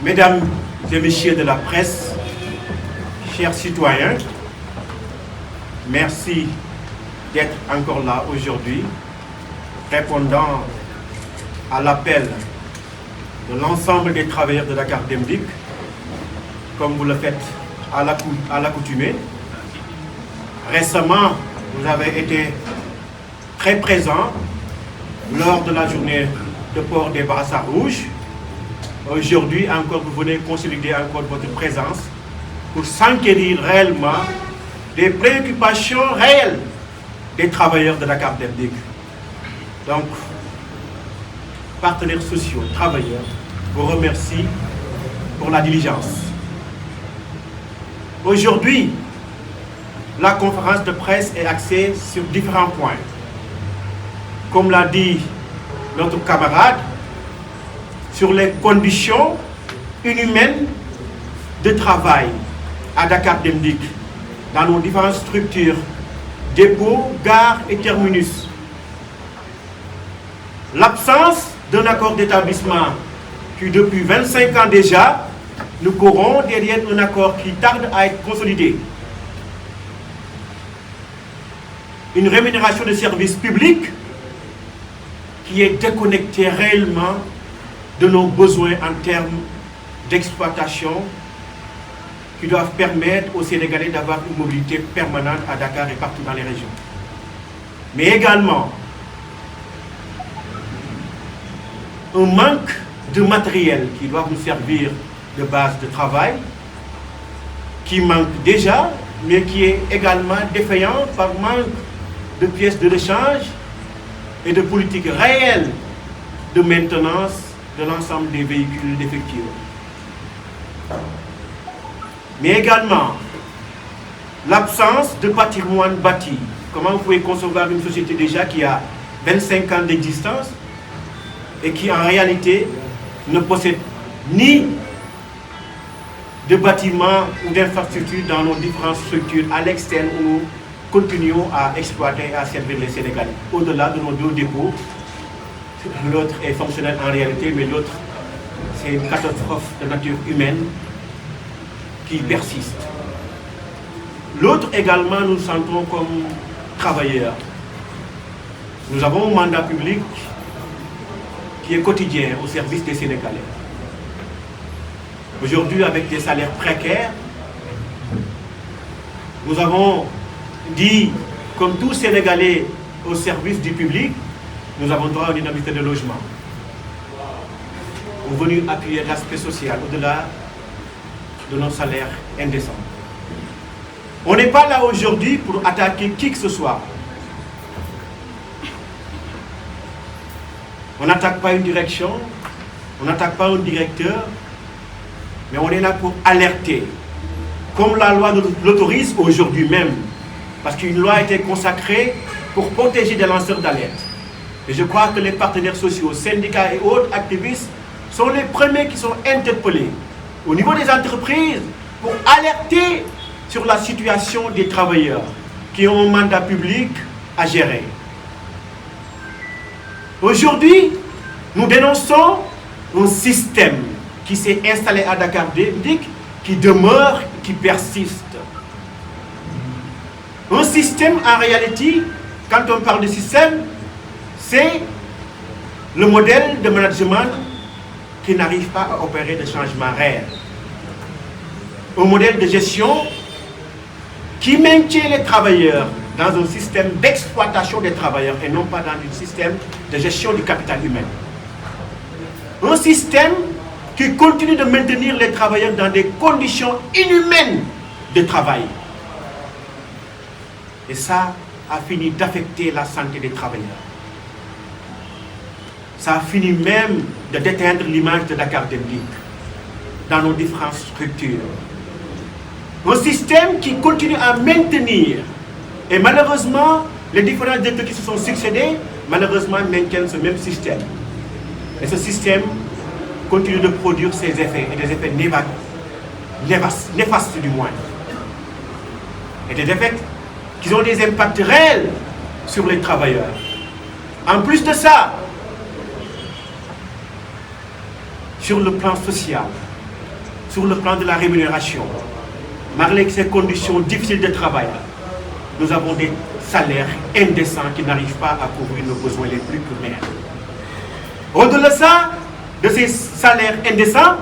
Mesdames et messieurs de la presse, chers citoyens, merci d'être encore là aujourd'hui, répondant à l'appel de l'ensemble des travailleurs de Dakar Dem Dikk, comme vous le faites à l'accoutumée. Récemment, vous avez été très présents lors de la journée de port des brassards rouges. Aujourd'hui encore, vous venez consolider encore votre présence pour s'enquérir réellement des préoccupations réelles des travailleurs de Dakar Dem Dikk. Donc, partenaires sociaux, travailleurs, vous remercie pour la diligence. Aujourd'hui, la conférence de presse est axée sur différents points. Comme l'a dit notre camarade, sur les conditions inhumaines de travail à Dakar Dem Dikk, dans nos différentes structures, dépôts, gares et terminus. L'absence d'un accord d'établissement qui, depuis 25 ans déjà, nous courons derrière un accord qui tarde à être consolidé. Une rémunération de services publics qui est déconnectée réellement de nos besoins en termes d'exploitation qui doivent permettre aux Sénégalais d'avoir une mobilité permanente à Dakar et partout dans les régions. Mais également, un manque de matériel qui doit nous servir de base de travail, qui manque déjà, mais qui est également défaillant par manque de pièces de rechange et de politique réelle de maintenance de l'ensemble des véhicules défectueux. Mais également, l'absence de patrimoine bâti. Comment vous pouvez concevoir une société déjà qui a 25 ans d'existence et qui en réalité ne possède ni de bâtiments ou d'infrastructures dans nos différentes structures à l'externe où nous continuons à exploiter et à servir les Sénégalais. Au-delà de nos deux dépôts, l'autre est fonctionnel en réalité, mais l'autre, c'est une catastrophe de nature humaine qui persiste. L'autre également, nous sentons comme travailleurs. Nous avons un mandat public qui est quotidien au service des Sénégalais. Aujourd'hui, avec des salaires précaires, nous avons dit, comme tous Sénégalais au service du public, nous avons droit à une indemnité de logement. Nous sommes venus appuyer l'aspect social au-delà de nos salaires indécents. On n'est pas là aujourd'hui pour attaquer qui que ce soit. On n'attaque pas une direction, on n'attaque pas un directeur, mais on est là pour alerter. Comme la loi l'autorise aujourd'hui même, parce qu'une loi a été consacrée pour protéger des lanceurs d'alerte. Et je crois que les partenaires sociaux, syndicats et autres activistes sont les premiers qui sont interpellés au niveau des entreprises pour alerter sur la situation des travailleurs qui ont un mandat public à gérer. Aujourd'hui, nous dénonçons un système qui s'est installé à Dakar Dem Dikk, qui demeure, qui persiste. Un système, en réalité, quand on parle de système, c'est le modèle de management qui n'arrive pas à opérer de changements réels. Un modèle de gestion qui maintient les travailleurs dans un système d'exploitation des travailleurs et non pas dans un système de gestion du capital humain. Un système qui continue de maintenir les travailleurs dans des conditions inhumaines de travail. Et ça a fini d'affecter la santé des travailleurs. Ça a fini même de déteindre l'image de Dakar Dem Dikk dans nos différentes structures. Un système qui continue à maintenir, et malheureusement, les différents directeurs qui se sont succédés, malheureusement, maintiennent ce même système. Et ce système continue de produire ses effets, et des effets néfastes du moins. Et des effets qui ont des impacts réels sur les travailleurs. En plus de ça, sur le plan social, sur le plan de la rémunération, malgré ces conditions difficiles de travail, nous avons des salaires indécents qui n'arrivent pas à couvrir nos besoins les plus primaires. Au-delà de ces salaires indécents,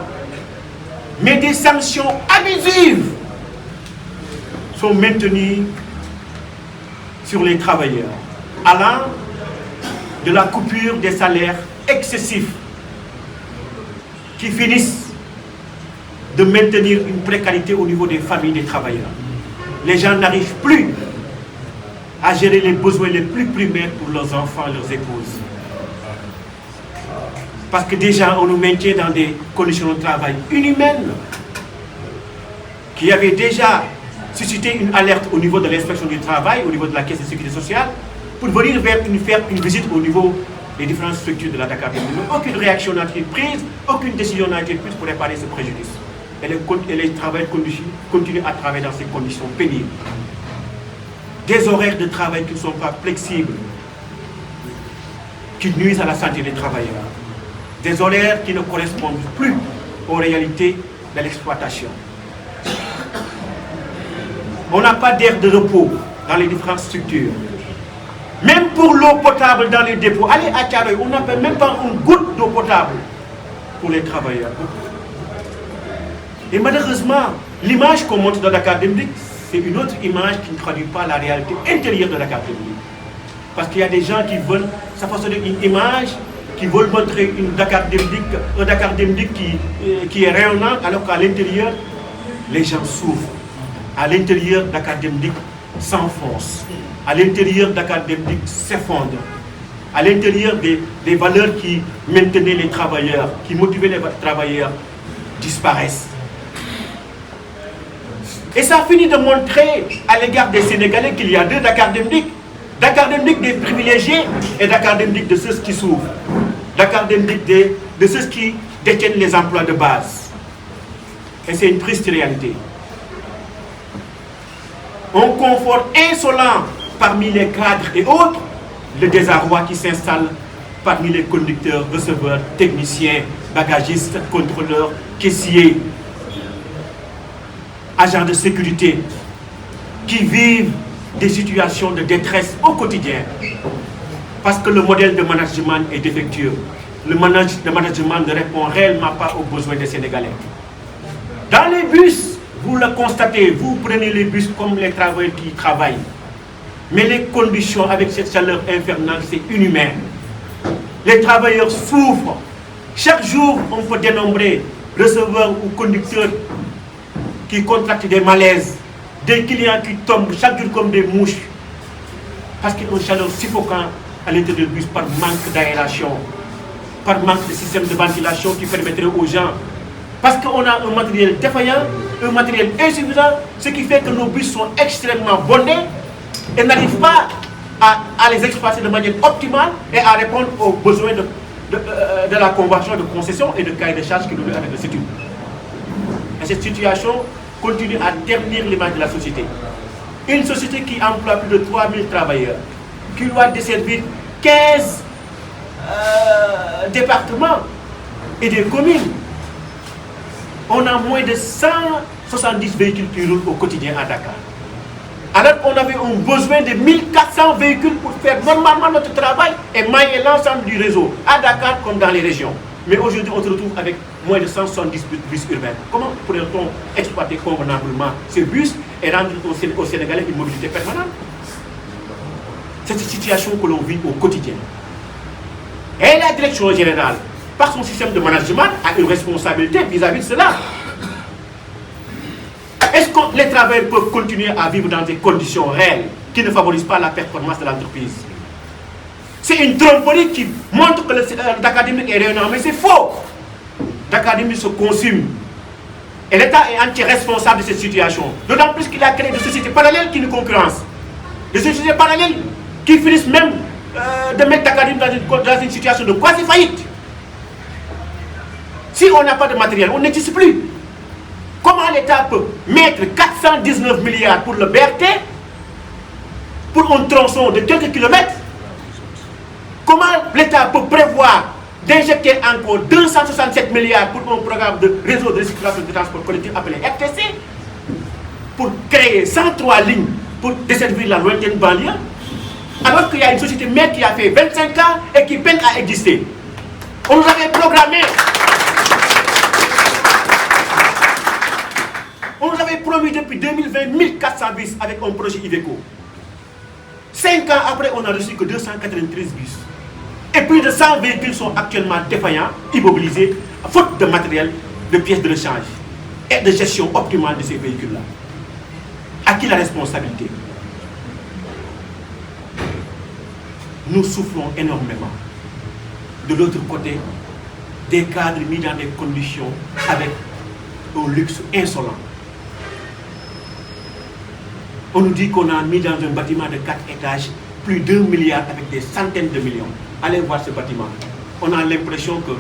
mais des sanctions abusives sont maintenues sur les travailleurs, allant de la coupure des salaires excessifs qui finissent de maintenir une précarité au niveau des familles des travailleurs. Les gens n'arrivent plus à gérer les besoins les plus primaires pour leurs enfants, leurs épouses. Parce que déjà, on nous maintient dans des conditions de travail inhumaines qui avaient déjà suscité une alerte au niveau de l'inspection du travail, au niveau de la caisse de sécurité sociale, pour venir faire une visite au niveau des différentes structures de la Dakar. Aucune réaction n'a été prise, aucune décision n'a été prise pour réparer ce préjudice. Et les travailleurs continuent à travailler dans ces conditions pénibles. Des horaires de travail qui ne sont pas flexibles, qui nuisent à la santé des travailleurs. Des horaires qui ne correspondent plus aux réalités de l'exploitation. On n'a pas d'air de repos dans les différentes structures. Même pour l'eau potable dans les dépôts, allez à Thiaroye, on n'a même pas une goutte d'eau potable pour les travailleurs. Et malheureusement, l'image qu'on montre dans Dakar Dem Dikk, c'est une autre image qui ne traduit pas la réalité intérieure de Dakar Dem Dikk. Parce qu'il y a des gens qui veulent s'affasonner une image, qui veulent montrer un Dakar Dem Dikk qui est rayonnant, alors qu'à l'intérieur, les gens souffrent. À l'intérieur, Dakar Dem Dikk s'enfonce. À l'intérieur, Dakar Dem Dikk s'effondre. À l'intérieur, des valeurs qui maintenaient les travailleurs, qui motivaient les travailleurs, disparaissent. Et ça finit de montrer à l'égard des Sénégalais qu'il y a deux Dakar Dem Dikk. Dakar Dem Dikk des privilégiés et Dakar Dem Dikk de ceux qui souffrent. Dakar Dem Dikk de ceux qui détiennent les emplois de base. Et c'est une triste réalité. Un confort insolent parmi les cadres et autres, le désarroi qui s'installe parmi les conducteurs, receveurs, techniciens, bagagistes, contrôleurs, caissiers, agents de sécurité, qui vivent des situations de détresse au quotidien. Parce que le modèle de management est défectueux. Le management ne répond réellement pas aux besoins des Sénégalais. Dans les bus, vous le constatez, vous prenez les bus comme les travailleurs qui travaillent. Mais les conditions avec cette chaleur infernale, c'est inhumain. Les travailleurs souffrent. Chaque jour, on peut dénombrer receveurs ou conducteurs qui contractent des malaises, des clients qui tombent chaque jour comme des mouches. Parce qu'il y a une chaleur suffocante à l'intérieur du bus par manque d'aération, par manque de système de ventilation qui permettrait aux gens. Parce qu'on a un matériel défaillant, un matériel insuffisant, ce qui fait que nos bus sont extrêmement bondés et n'arrivent pas à les exploiter de manière optimale et à répondre aux besoins de la convention de concession et de cahier de charges qui nous avec le CETUD. Et cette situation continue à ternir l'image de la société. Une société qui emploie plus de 3000 travailleurs, qui doit desservir 15 départements et des communes. On a moins de 170 véhicules qui roulent au quotidien à Dakar. Alors qu'on avait un besoin de 1400 véhicules pour faire normalement notre travail et mailler l'ensemble du réseau, à Dakar comme dans les régions. Mais aujourd'hui, on se retrouve avec moins de 170 bus urbains. Comment pourrait-on exploiter convenablement ces bus et rendre aux Sénégalais une mobilité permanente? C'est cette situation que l'on vit au quotidien. Et la direction générale, par son système de management, a une responsabilité vis-à-vis de cela. Est-ce que les travailleurs peuvent continuer à vivre dans des conditions réelles qui ne favorisent pas la performance de l'entreprise? C'est une tromperie qui montre que le Dakar Dem Dikk est rayonnant, mais c'est faux. Dakar Dem Dikk se consume. Et l'État est entièrement responsable de cette situation. D'autant plus qu'il a créé des sociétés parallèles qui nous concurrencent. Des sociétés parallèles qui finissent même de mettre Dakar Dem Dikk dans une situation de quasi-faillite. Si on n'a pas de matériel, on n'existe plus. Comment l'État peut mettre 419 milliards pour le BRT, pour un tronçon de quelques kilomètres? Comment l'État peut prévoir d'injecter encore 267 milliards pour un programme de réseau de circulation de transport collectif appelé RTC, pour créer 103 lignes pour desservir la lointaine banlieue, alors qu'il y a une société mère qui a fait 25 ans et qui peine à exister. On nous avait programmé. On nous avait promis depuis 2020 1400 bus avec un projet Iveco. 5 ans après, on n'a reçu que 293 bus. Et plus de 100 véhicules sont actuellement défaillants, immobilisés, faute de matériel, de pièces de rechange et de gestion optimale de ces véhicules-là. À qui la responsabilité? Nous souffrons énormément. De l'autre côté, des cadres mis dans des conditions avec un luxe insolent. On nous dit qu'on a mis dans un bâtiment de 4 étages plus d'1 milliard avec des centaines de millions. Allez voir ce bâtiment. On a l'impression que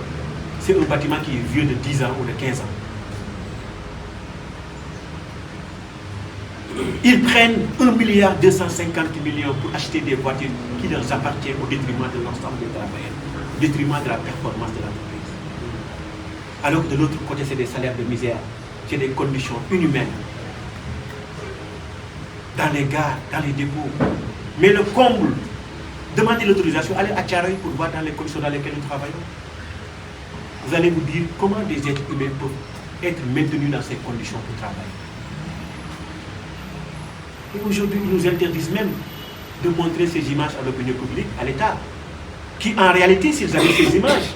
c'est un bâtiment qui est vieux de 10 ans ou de 15 ans. Ils prennent 1 milliard 250 millions pour acheter des voitures qui leur appartiennent au détriment de l'ensemble des travailleurs, au détriment de la performance de l'entreprise. Alors que de l'autre côté, c'est des salaires de misère, c'est des conditions inhumaines. Dans les gares, dans les dépôts. Mais le comble, demandez l'autorisation, allez à Thiaroye pour voir dans les conditions dans lesquelles nous travaillons. Vous allez vous dire comment des êtres humains peuvent être maintenus dans ces conditions pour travailler. Et aujourd'hui, ils nous interdisent même de montrer ces images à l'opinion publique, à l'État, qui en réalité, s'ils avaient ces images,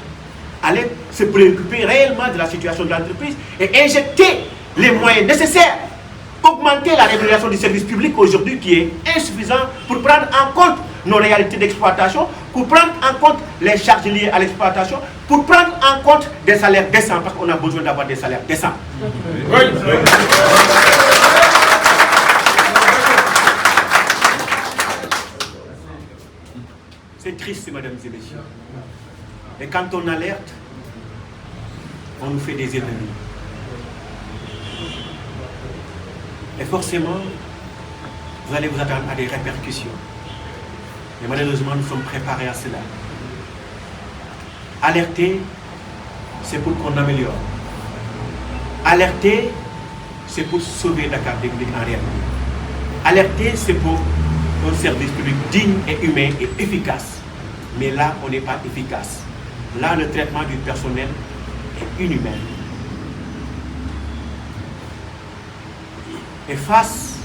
allaient se préoccuper réellement de la situation de l'entreprise et injecter les moyens nécessaires, augmenter la rémunération du service public aujourd'hui qui est insuffisant pour prendre en compte nos réalités d'exploitation, pour prendre en compte les charges liées à l'exploitation, pour prendre en compte des salaires décents, parce qu'on a besoin d'avoir des salaires décents. Oui. C'est triste, mesdames et messieurs. Et quand on alerte, on nous fait des ennemis. Et forcément, vous allez vous attendre à des répercussions. Mais malheureusement, nous sommes préparés à cela. Alerter, c'est pour qu'on améliore. Alerter, c'est pour sauver Dakar Dem Dikk en réalité. Alerter, c'est pour un service public digne et humain et efficace. Mais là, on n'est pas efficace. Là, le traitement du personnel est inhumain. Et face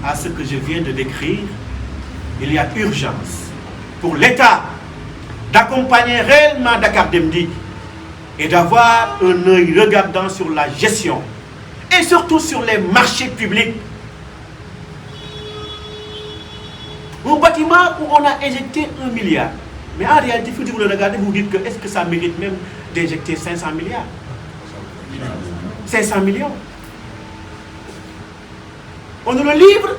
à ce que je viens de décrire, il y a urgence pour l'État d'accompagner réellement Dakar Dem Dikk et d'avoir un œil regardant sur la gestion et surtout sur les marchés publics. Un bâtiment où on a injecté 1 milliard. Mais en réalité, il faut que vous le regardez, vous vous dites que est-ce que ça mérite même d'injecter 500 milliards 500 millions. On nous le livre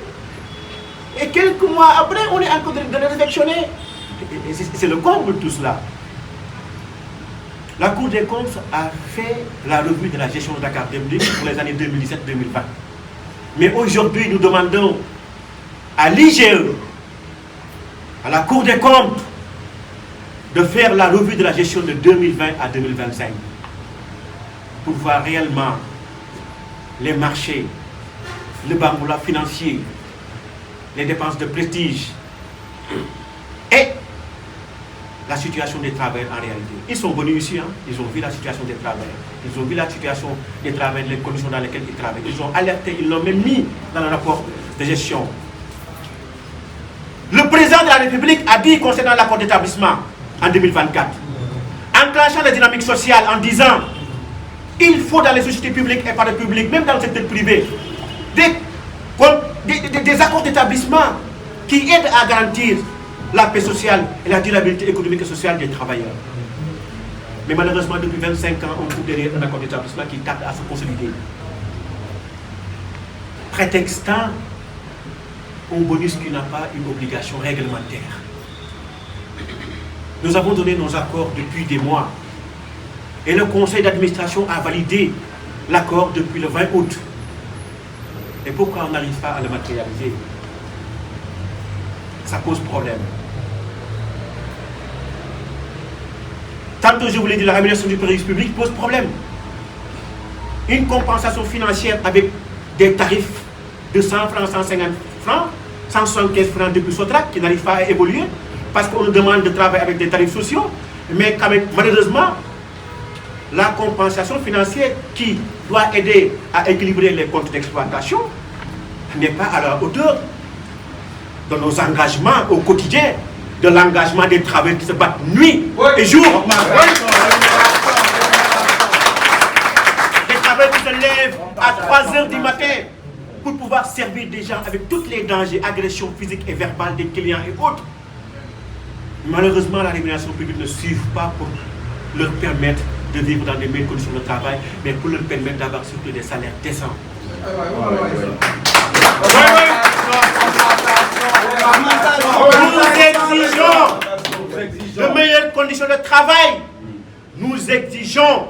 et quelques mois après, on est encore de le réfectionner. C'est le comble de tout cela. La Cour des comptes a fait la revue de la gestion de Dakar Dem Dikk pour les années 2017-2020. Mais aujourd'hui, nous demandons à l'IGE, à la Cour des comptes, de faire la revue de la gestion de 2020 à 2025 pour voir réellement les marchés, le bamboula financier, les dépenses de prestige et la situation des travailleurs en réalité. Ils sont venus ici, hein? Ils ont vu la situation des travailleurs. Ils ont vu la situation des travailleurs, les conditions dans lesquelles ils travaillent. Ils ont alerté, ils l'ont même mis dans le rapport de gestion. Le président de la République a dit concernant l'accord d'établissement en 2024, enclenchant les dynamiques sociales en disant il faut dans les sociétés publiques et parapubliques, même dans le secteur privé, des accords d'établissement qui aident à garantir la paix sociale et la durabilité économique et sociale des travailleurs. Mais malheureusement, depuis 25 ans, on court derrière un accord d'établissement qui tarde à se consolider. Prétextant un bonus qui n'a pas une obligation réglementaire. Nous avons donné nos accords depuis des mois. Et le conseil d'administration a validé l'accord depuis le 20 août. Et pourquoi on n'arrive pas à le matérialiser? Ça pose problème. Tantôt, je vous l'ai dit, la rémunération du service public pose problème. Une compensation financière avec des tarifs de 100 francs, 150 francs, 175 francs depuis Sotrac qui n'arrivent pas à évoluer parce qu'on nous demande de travailler avec des tarifs sociaux, mais quand même, malheureusement, la compensation financière qui doit aider à équilibrer les comptes d'exploitation n'est pas à la hauteur de nos engagements au quotidien, de l'engagement des travailleurs qui se battent nuit et jour. Des travailleurs qui se lèvent à 3 h du matin pour pouvoir servir des gens avec tous les dangers, agressions physiques et verbales des clients et autres. Malheureusement, la rémunération publique ne suit pas pour leur permettre de vivre dans des meilleures conditions de travail, mais pour leur permettre d'avoir surtout des salaires décents. Nous exigeons de meilleures conditions de travail. Nous exigeons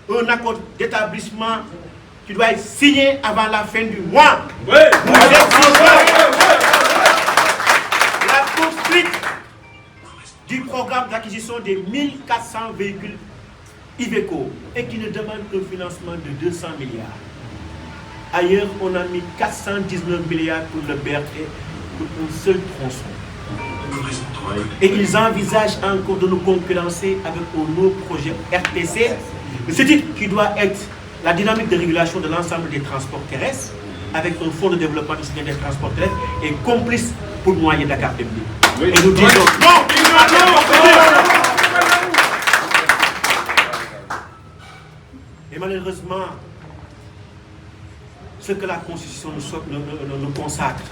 un accord d'établissement qui doit être signé avant la fin du mois. Nous exigeons la poursuite du programme d'acquisition des 1400 véhicules Iveco et qui ne demande qu'un financement de 200 milliards. Ailleurs, on a mis 419 milliards pour le BRT pour un seul tronçon. Et ils envisagent encore de nous concurrencer avec un nouveau projet RTC, ce titre qui doit être la dynamique de régulation de l'ensemble des transports terrestres, avec un fonds de développement du système des transports terrestres et complice pour noyer Dakar Dem Dikk. Et nous disons non. Et malheureusement, ce que la Constitution nous consacre,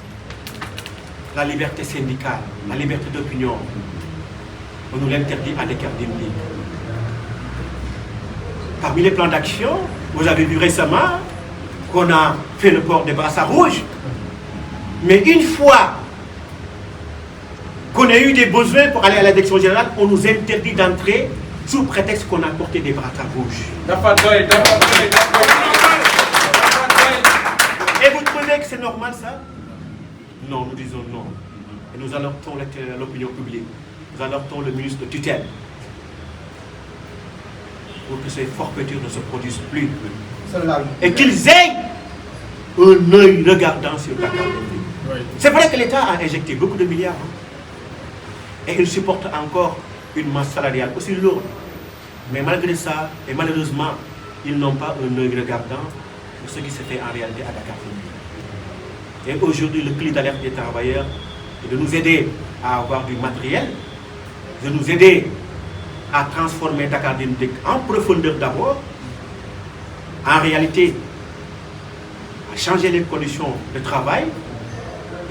la liberté syndicale, la liberté d'opinion, on nous l'interdit à Dakar Dem Dikk. Parmi les plans d'action, vous avez vu récemment qu'on a fait le port des brassards rouges. Mais une fois qu'on a eu des besoins pour aller à la direction générale, on nous interdit d'entrer sous prétexte qu'on a porté des brassards rouges. Et vous trouvez que c'est normal ça? Non, nous disons non. Et nous alertons l'opinion publique. Nous alertons le ministre de tutelle pour que ces forfaitures ne se produisent plus. Et qu'ils aient un œil regardant sur Dakar Dem Dikk. C'est vrai que l'État a injecté beaucoup de milliards. Et il supporte encore une masse salariale aussi lourde. Mais malgré ça, et malheureusement, ils n'ont pas un œil regardant pour ce qui se fait en réalité à Dakar Dem Dikk. Et aujourd'hui, le cri d'alerte des travailleurs est de nous aider à avoir du matériel, de nous aider à transformer Dakar Dem Dikk en profondeur d'abord, en réalité, à changer les conditions de travail.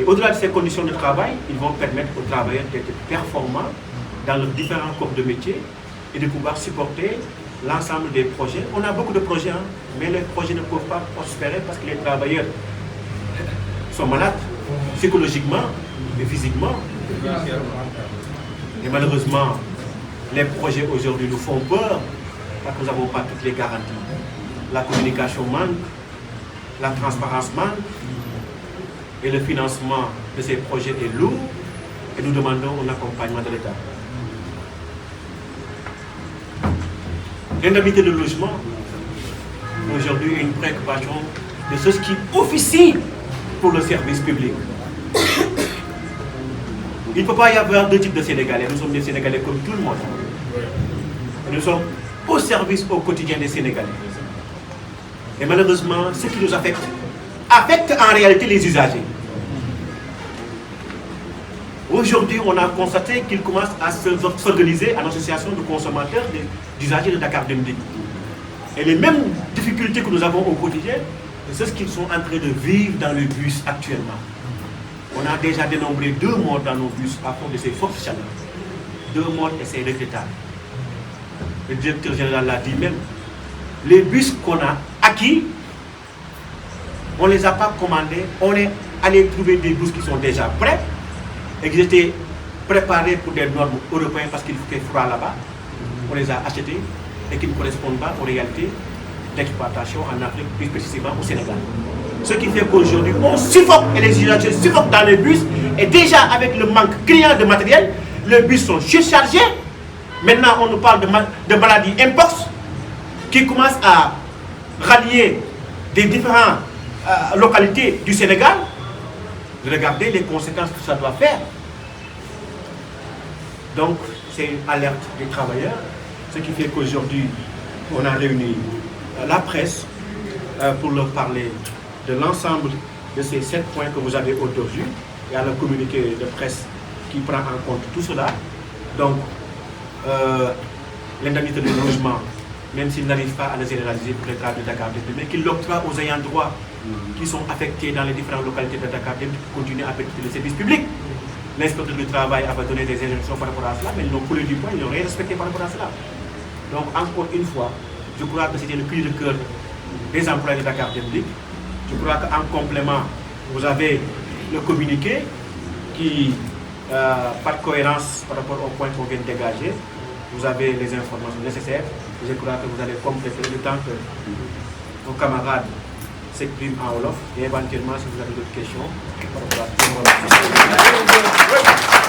Et au-delà de ces conditions de travail, ils vont permettre aux travailleurs d'être performants dans leurs différents corps de métier et de pouvoir supporter l'ensemble des projets. On a beaucoup de projets, mais les projets ne peuvent pas prospérer parce que les travailleurs sont malades, psychologiquement et physiquement. Et malheureusement, les projets aujourd'hui nous font peur parce que nous n'avons pas toutes les garanties. La communication manque, la transparence manque, et le financement de ces projets est lourd, et nous demandons un accompagnement de l'État. L'indemnité de logement, aujourd'hui, est une préoccupation de ceux qui officient pour le service public. Il ne peut pas y avoir deux types de Sénégalais. Nous sommes des Sénégalais comme tout le monde. Nous sommes au service au quotidien des Sénégalais. Et malheureusement, ce qui nous affecte en réalité les usagers. Aujourd'hui, on a constaté qu'ils commencent à s'organiser en association de consommateurs d'usagers de Dakar Dem Dikk. Et les mêmes difficultés que nous avons au quotidien, c'est ce qu'ils sont en train de vivre dans le bus actuellement. On a déjà dénombré 2 morts dans nos bus à cause de ces fortes chaleurs. 2 morts et c'est regrettable. Le directeur général l'a dit même. Les bus qu'on a acquis, on ne les a pas commandés, on est allé trouver des bus qui sont déjà prêts et qui étaient préparés pour des normes européennes parce qu'il fait froid là-bas. On les a achetés et qui ne correspondent pas aux réalités d'exploitation en Afrique, plus précisément au Sénégal. Ce qui fait qu'aujourd'hui, on suffoque et les usagers suffoquent dans les bus et déjà avec le manque criant de matériel, les bus sont surchargés, Maintenant, on nous parle de maladies impox qui commencent à rallier des différentes localités du Sénégal. Regardez les conséquences que ça doit faire. Donc, c'est une alerte des travailleurs, ce qui fait qu'aujourd'hui, on a réuni la presse pour leur parler de l'ensemble de ces 7 points que vous avez aujourd'hui. Il y a le communiqué de presse qui prend en compte tout cela. Donc, l'indemnité de logement, même s'ils n'arrivent pas à le généraliser pour les travailleurs de Dakar, mais qu'ils l'octroient aux ayants droit qui sont affectés dans les différentes localités de Dakar pour continuer à péter le service public. L'inspecteur du travail avait donné des injonctions par rapport à cela, mais ils n'ont collé du point, ils n'ont rien respecté par rapport à cela. Donc, encore une fois, je crois que c'était le cri de cœur des employés de Dakar Public. Je crois qu'en complément, vous avez le communiqué qui, par cohérence par rapport au point qu'on vient de dégager, vous avez les informations nécessaires. Je crois que vous allez compléter le temps que nos camarades s'expriment en Wolof et éventuellement si vous avez d'autres questions par rapport à